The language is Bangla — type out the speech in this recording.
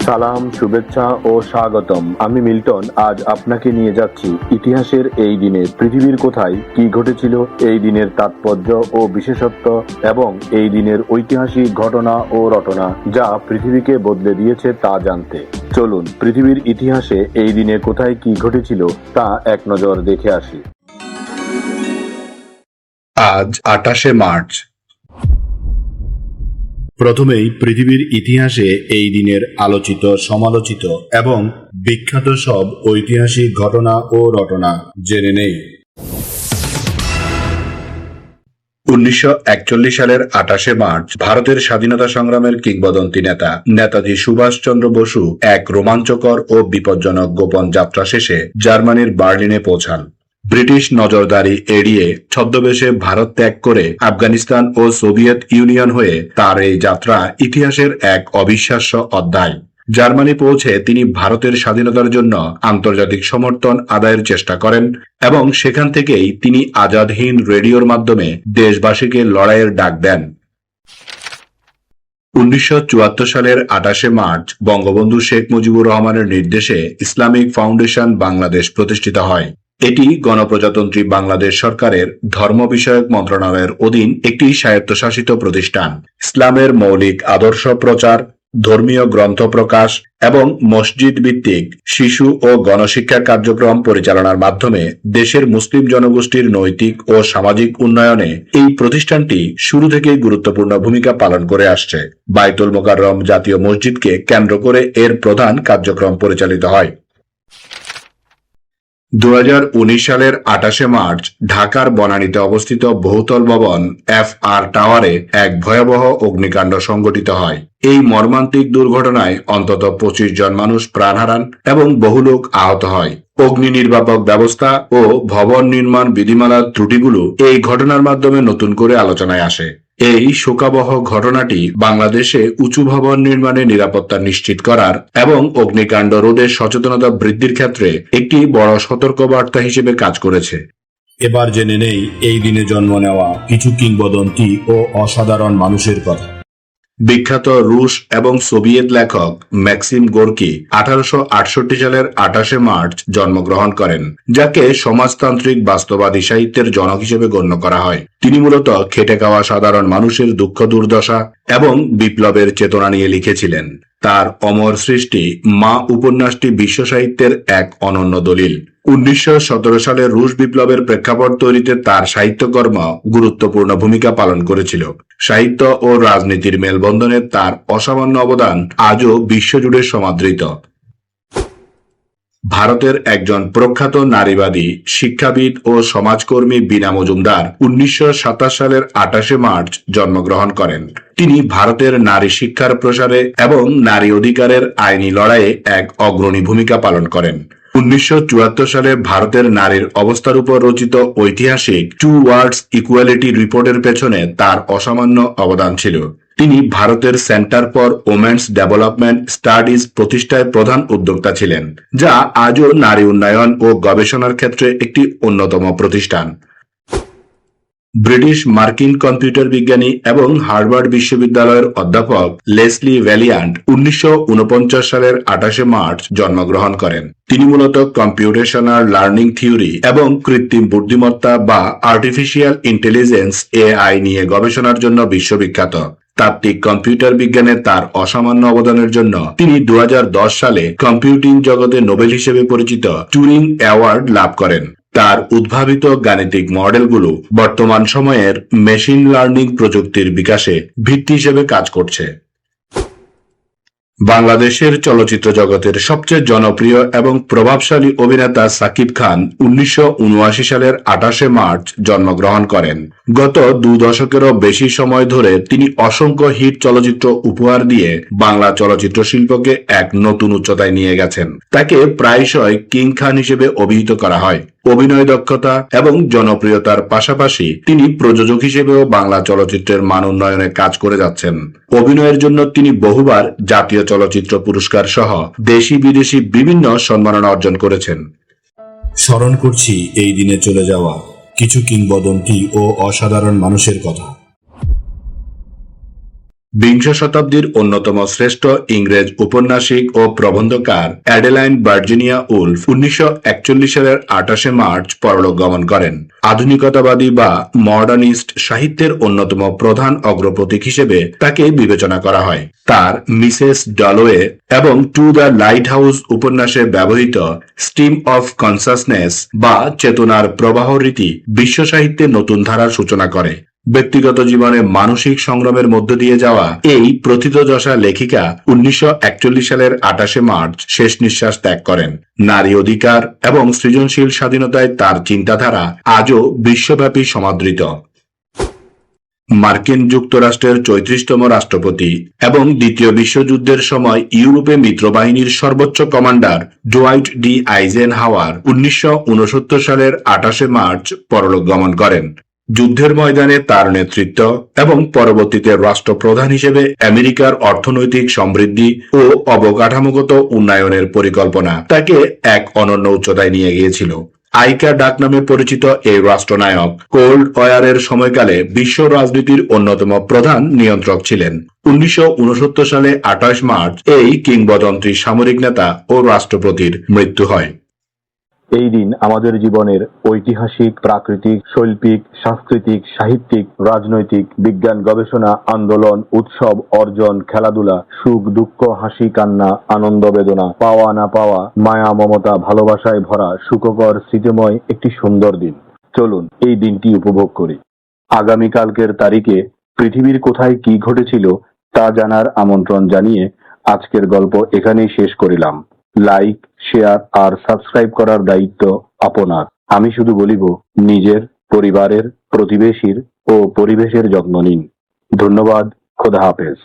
সালাম, শুভেচ্ছা ও স্বাগতম। আমি মিল্টন। আজ আপনাকে নিয়ে যাচ্ছি ইতিহাসের এই দিনে পৃথিবীর কোথায় কি ঘটেছিল, এই দিনের তাৎপর্য ও বিশেষত্ব এবং এই দিনের ঐতিহাসিক ঘটনা ও রটনা যা পৃথিবীকে বদলে দিয়েছে তা জানতে। চলুন পৃথিবীর ইতিহাসে এই দিনে কোথায় কি ঘটেছিল তা এক নজর দেখে আসি। আজ ২৮শে মার্চ। প্রথমেই পৃথিবীর ইতিহাসে এই দিনের আলোচিত, সমালোচিত এবং বিখ্যাত সব ঐতিহাসিক ঘটনা ও রটনা জেনে নেই। ১৯৪১ সালের ২৮শে মার্চ ভারতের স্বাধীনতা সংগ্রামের কিংবদন্তি নেতা নেতাজি সুভাষচন্দ্র বসু এক রোমাঞ্চকর ও বিপজ্জনক গোপন যাত্রা শেষে জার্মানির বার্লিনে পৌঁছান। ব্রিটিশ নজরদারি এড়িয়ে ছদ্মবেশে ভারত ত্যাগ করে আফগানিস্তান ও সোভিয়েত ইউনিয়ন হয়ে তার এই যাত্রা ইতিহাসের এক অবিশ্বাস্য অধ্যায়। জার্মানি পৌঁছে তিনি ভারতের স্বাধীনতার জন্য আন্তর্জাতিক সমর্থন আদায়ের চেষ্টা করেন এবং সেখান থেকেই তিনি আজাদ হিন্দ রেডিওর মাধ্যমে দেশবাসীকে লড়াইয়ের ডাক দেন। ১৯৭৪ সালের ২৮শে মার্চ বঙ্গবন্ধু শেখ মুজিবুর রহমানের নির্দেশে ইসলামিক ফাউন্ডেশন বাংলাদেশ প্রতিষ্ঠিত হয়। এটি গণপ্রজাতন্ত্রী বাংলাদেশ সরকারের ধর্ম বিষয়ক মন্ত্রণালয়ের অধীন একটি স্বায়ত্তশাসিত প্রতিষ্ঠান। ইসলামের মৌলিক আদর্শ প্রচার, ধর্মীয় গ্রন্থ প্রকাশ এবং মসজিদ ভিত্তিক শিশু ও গণশিক্ষা কার্যক্রম পরিচালনার মাধ্যমে দেশের মুসলিম জনগোষ্ঠীর নৈতিক ও সামাজিক উন্নয়নে এই প্রতিষ্ঠানটি শুরু থেকেই গুরুত্বপূর্ণ ভূমিকা পালন করে আসছে। বায়তুল মোকাররম জাতীয় মসজিদকে কেন্দ্র করে এর প্রধান কার্যক্রম পরিচালিত হয়। ২০১৯ সালের ২৮শে মার্চ ঢাকার বনানীতে অবস্থিত বহুতল ভবন FR টাওয়ারে এক ভয়াবহ অগ্নিকাণ্ড সংঘটিত হয়। এই মর্মান্তিক দুর্ঘটনায় অন্তত ২৫ জন মানুষ প্রাণ হারান এবং বহু লোক আহত হয়। অগ্নি নির্বাপক ব্যবস্থা ও ভবন নির্মাণ বিধিমালার ত্রুটিগুলো এই ঘটনার মাধ্যমে নতুন করে আলোচনায় আসে। এই শোকাবহ ঘটনাটি বাংলাদেশে উঁচু ভবন নির্মাণে নিরাপত্তা নিশ্চিত করার এবং অগ্নিকাণ্ড রোধে সচেতনতা বৃদ্ধির ক্ষেত্রে একটি বড় সতর্কবার্তা হিসেবে কাজ করেছে। এবার জেনে নেই এই দিনে জন্ম নেওয়া কিছু কিংবদন্তি ও অসাধারণ মানুষের কথা। বিখ্যাত রুশ এবং সোভিয়েত লেখক ম্যাক্সিম গোর্কি ১৮৬৮ সালের ২৮শে মার্চ জন্মগ্রহণ করেন, যাকে সমাজতান্ত্রিক বাস্তববাদী সাহিত্যের জনক হিসেবে গণ্য করা হয়। তিনি মূলত খেটে খাওয়া সাধারণ মানুষের দুঃখ দুর্দশা এবং বিপ্লবের চেতনা নিয়ে লিখেছিলেন। তার অমর সৃষ্টি মা উপন্যাসটি বিশ্ব সাহিত্যের এক অনন্য দলিল। ১৯১৭ সালে রুশ বিপ্লবের প্রেক্ষাপট তৈরিতে তার সাহিত্যকর্ম গুরুত্বপূর্ণ ভূমিকা পালন করেছিল। সাহিত্য ও রাজনীতির মেলবন্ধনে তার অসামান্য অবদান আজও বিশ্বজুড়ে সমাদৃত। ভারতের একজন প্রখ্যাত নারীবাদী, শিক্ষাবিদ ও সমাজকর্মী বীণা মজুমদার ১৯২৭ সালের ২৮শে মার্চ জন্মগ্রহণ করেন। তিনি ভারতের নারী শিক্ষার প্রসারে এবং নারী অধিকারের আইনি লড়াইয়ে এক অগ্রণী ভূমিকা পালন করেন। ১৯৭৪ সালে ভারতের নারীর অবস্থার উপর রচিত ঐতিহাসিক টুওয়ার্ডস ইকুয়ালিটি রিপোর্টের পেছনে তার অসামান্য অবদান ছিল। তিনি ভারতের centre for women's development studies প্রতিষ্ঠায় প্রধান উদ্যোক্তা ছিলেন, যা আজও নারী উন্নয়ন ও গবেষণার ক্ষেত্রে একটি অন্যতম প্রতিষ্ঠান। ব্রিটিশ মার্কিন কম্পিউটার বিজ্ঞানী এবং হার্ভার্ড বিশ্ববিদ্যালয়ের অধ্যাপক লেসলি ভ্যালিয়ান্ট ১৯৪৯ সালের ২৮শে মার্চ জন্মগ্রহণ করেন। তিনি মূলত কম্পিউটেশনাল লার্নিং থিওরি এবং কৃত্রিম বুদ্ধিমত্তা বা আর্টিফিশিয়াল ইন্টেলিজেন্স AI নিয়ে গবেষণার জন্য বিশ্ববিখ্যাত। তাত্ত্বিক কম্পিউটার বিজ্ঞানে তার অসামান্য অবদানের জন্য তিনি ২০১০ সালে কম্পিউটিং জগতে নোবেল হিসেবে পরিচিত টুরিং অ্যাওয়ার্ড লাভ করেন। তার উদ্ভাবিত গাণিতিক মডেলগুলো বর্তমান সময়ের মেশিন লার্নিং প্রযুক্তির বিকাশে ভিত্তি হিসেবে কাজ করছে। বাংলাদেশের চলচ্চিত্র জগতের সবচেয়ে জনপ্রিয় এবং প্রভাবশালী অভিনেতা সাকিব খান ১৯৭৯ সালের ২৮শে মার্চ জন্মগ্রহণ করেন। গত ২ দশকেরও বেশি সময় ধরে তিনি অসংখ্য হিট চলচ্চিত্র উপহার দিয়ে বাংলা চলচ্চিত্র শিল্পকে এক নতুন উচ্চতায় নিয়ে গেছেন। তাকে প্রায়শই কিং খান হিসেবে অভিহিত করা হয়। অভিনয় দক্ষতা এবং জনপ্রিয়তার পাশাপাশি তিনি প্রযোজক হিসেবেও বাংলা চলচ্চিত্রের মান উন্নয়নে কাজ করে যাচ্ছেন। অভিনয়ের জন্য তিনি বহুবার জাতীয় চলচ্চিত্র পুরস্কার সহ দেশি বিদেশি বিভিন্ন সম্মাননা অর্জন করেছেন। স্মরণ করছি এই দিনে চলে যাওয়া কিছু কিংবদন্তি ও অসাধারণ মানুষের কথা। বিংশ শতাব্দীর অন্যতম শ্রেষ্ঠ ইংরেজ উপন্যাসিক ও প্রবন্ধকার অ্যাডেলাইন ভার্জিনিয়া উলফ 1941 সালের 28শে মার্চ পরলোক গমন করেন। আধুনিকতাবাদী বা মডার্নিস্ট সাহিত্যের অন্যতম প্রধান অগ্রপ্রতীক হিসেবে তাকে বিবেচনা করা হয়। তার মিসেস ডলওয়ে এবং টু দ্য লাইট হাউস উপন্যাসে ব্যবহৃত স্ট্রিম অফ কনসাসনেস বা চেতনার প্রবাহ রীতি বিশ্ব সাহিত্যে নতুন ধারার সূচনা করে। ব্যক্তিগত জীবনে মানসিক সংগ্রামের মধ্য দিয়ে যাওয়া এই প্রথিতযশা লেখিকা 1941 সালের 28শে মার্চ শেষ নিঃশ্বাস ত্যাগ করেন। নারী অধিকার এবং সৃজনশীল স্বাধীনতায় তার চিন্তাধারা আজও বিশ্বব্যাপী সমাদৃত। মার্কিন যুক্তরাষ্ট্রের 34তম রাষ্ট্রপতি এবং দ্বিতীয় বিশ্বযুদ্ধের সময় ইউরোপে মিত্রবাহিনীর সর্বোচ্চ কমান্ডার ডোয়াইট ডি আইজেনহাওয়ার 1969 সালের 28শে মার্চ পরলোক গমন করেন। যুদ্ধের ময়দানে তার নেতৃত্ব এবং পরবর্তীতে রাষ্ট্রপ্রধান হিসেবে আমেরিকার অর্থনৈতিক সমৃদ্ধি ও অবকাঠামোগত উন্নয়নের পরিকল্পনা তাকে এক অনন্য উচ্চতায় নিয়ে গিয়েছিল। আইকা ডাক নামে পরিচিত এই রাষ্ট্রনায়ক কোল্ড ওয়ারের সময়কালে বিশ্ব রাজনীতির অন্যতম প্রধান নিয়ন্ত্রক ছিলেন। 1969 সালে 28 মার্চ এই কিংবদন্তি সামরিক নেতা ও রাষ্ট্রপতির মৃত্যু হয়। এই দিন আমাদের জীবনের ঐতিহাসিক, প্রাকৃতিক, শৈল্পিক, সাংস্কৃতিক, সাহিত্যিক, রাজনৈতিক, বিজ্ঞান, গবেষণা, আন্দোলন, উৎসব, অর্জন, খেলাধুলা, সুখ দুঃখ, হাসি কান্না, আনন্দ বেদনা, পাওয়া না পাওয়া, মায়া মমতা, ভালোবাসায় ভরা সুখকর স্মৃতিময় একটি সুন্দর দিন। চলুন এই দিনটি উপভোগ করি। আগামীকালকের তারিখে পৃথিবীর কোথায় কি ঘটেছিল তা জানার আমন্ত্রণ জানিয়ে আজকের গল্প এখানেই শেষ করিলাম। লাইক, শেয়ার আর সাবস্ক্রাইব করার দায়িত্ব আপনার। আমি শুধু বলিব, নিজের, পরিবারের, প্রতিবেশীর ও পরিবেশের যত্ন নিন। ধন্যবাদ। খোদা হাফেজ।